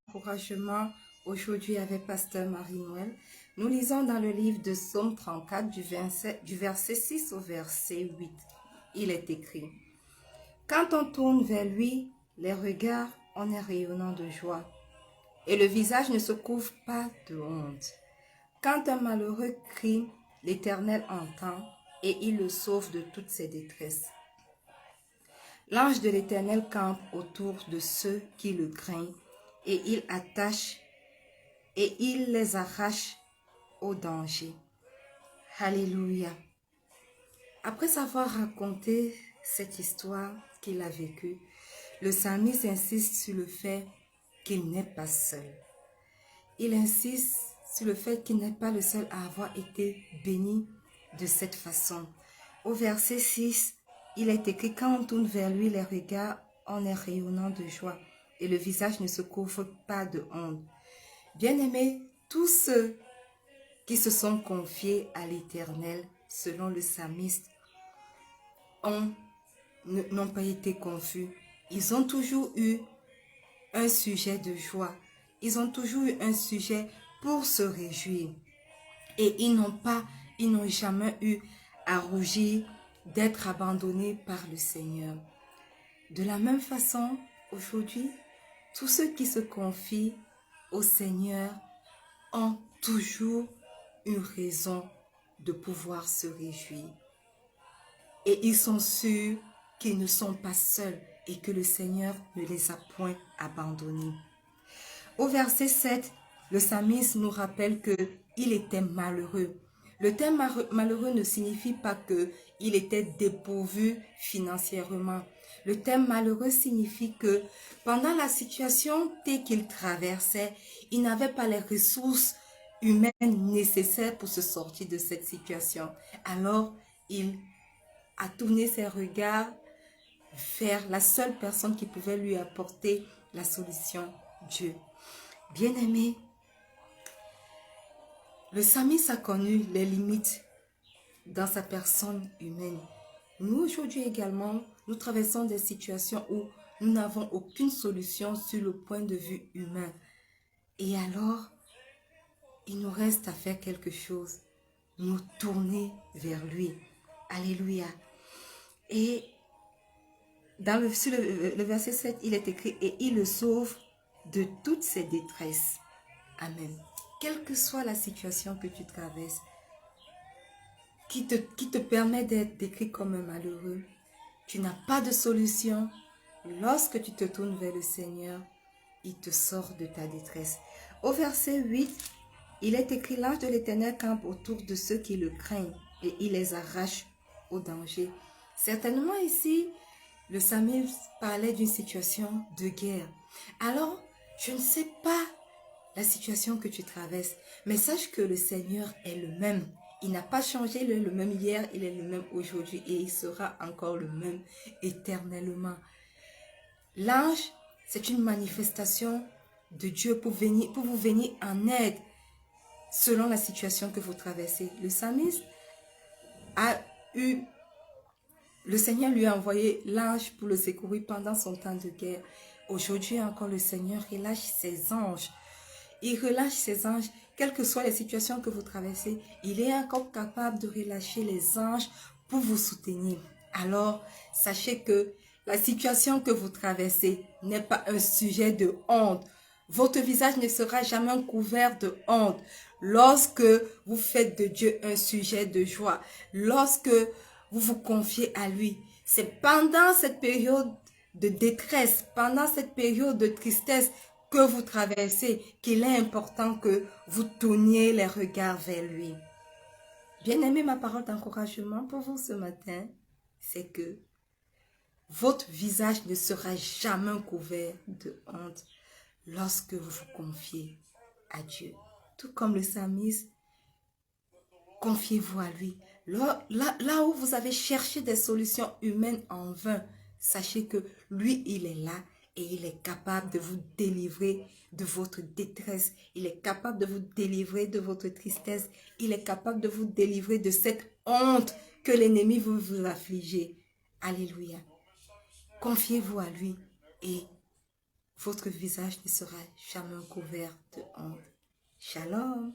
Encouragement aujourd'hui avec Pasteur Marie-Noël. Nous lisons dans le livre de Psaume 34 du verset 6 au verset 8. Il est écrit: Quand on tourne vers lui, les regards en est rayonnant de joie, et le visage ne se couvre pas de honte. Quand un malheureux crie, l'Éternel entend, et il le sauve de toutes ses détresses. L'ange de l'Éternel campe autour de ceux qui le craignent, et il les arrache au danger. Alléluia. Après avoir raconté cette histoire qu'il a vécue, le psalmiste insiste sur le fait qu'il n'est pas seul. Il insiste sur le fait qu'il n'est pas le seul à avoir été béni de cette façon. Au verset 6, il est écrit: Quand on tourne vers lui, les regards en est rayonnant de joie, et le visage ne se couvre pas de honte. Bien-aimés, tous ceux qui se sont confiés à l'Éternel, selon le psalmiste, n'ont pas été confus. Ils ont toujours eu un sujet de joie. Ils ont toujours eu un sujet pour se réjouir. Et ils n'ont jamais eu à rougir d'être abandonnés par le Seigneur. De la même façon, aujourd'hui, tous ceux qui se confient au Seigneur ont toujours une raison de pouvoir se réjouir. Et ils sont sûrs qu'ils ne sont pas seuls et que le Seigneur ne les a point abandonnés. Au verset 7, le psalmiste nous rappelle qu'il était malheureux. Le terme malheureux ne signifie pas qu'il était dépourvu financièrement. Le terme malheureux signifie que pendant la situation telle qu'il traversait, il n'avait pas les ressources humaines nécessaires pour se sortir de cette situation. Alors, il a tourné ses regards vers la seule personne qui pouvait lui apporter la solution, Dieu. Bien-aimé, le psalmiste a connu les limites dans sa personne humaine. Nous, aujourd'hui également, nous traversons des situations où nous n'avons aucune solution sur le point de vue humain. Et alors, il nous reste à faire quelque chose, nous tourner vers lui. Alléluia. Et sur le verset 7, il est écrit: Et il le sauve de toutes ses détresses. Amen. Quelle que soit la situation que tu traverses, qui te permet d'être décrit comme un malheureux, tu n'as pas de solution. Lorsque tu te tournes vers le Seigneur, il te sort de ta détresse. Au verset 8, il est écrit: L'ange de l'Éternel campe autour de ceux qui le craignent et il les arrache au danger. Certainement ici, le psalmiste parlait d'une situation de guerre. Alors, je ne sais pas la situation que tu traverses, mais sache que le Seigneur est le même. Il n'a pas changé, il est le même hier, il est le même aujourd'hui et il sera encore le même éternellement. L'ange, c'est une manifestation de Dieu pour vous venir en aide selon la situation que vous traversez. Le psalmiste le Seigneur lui a envoyé l'ange pour le secourir pendant son temps de guerre. Aujourd'hui encore, le Seigneur relâche ses anges. Il relâche ses anges, quelles que soient les situations que vous traversez. Il est encore capable de relâcher les anges pour vous soutenir. Alors, sachez que la situation que vous traversez n'est pas un sujet de honte. Votre visage ne sera jamais couvert de honte. Lorsque vous faites de Dieu un sujet de joie, lorsque vous vous confiez à lui, c'est pendant cette période de détresse, pendant cette période de tristesse que vous traversez, qu'il est important que vous tourniez les regards vers lui. Bien-aimé, ma parole d'encouragement pour vous ce matin, c'est que votre visage ne sera jamais couvert de honte lorsque vous vous confiez à Dieu. Tout comme le psalmiste, confiez-vous à lui. Là où vous avez cherché des solutions humaines en vain, sachez que lui, il est là et il est capable de vous délivrer de votre détresse. Il est capable de vous délivrer de votre tristesse. Il est capable de vous délivrer de cette honte que l'ennemi veut vous affliger. Alléluia. Confiez-vous à lui et votre visage ne sera jamais couvert de honte. Shalom.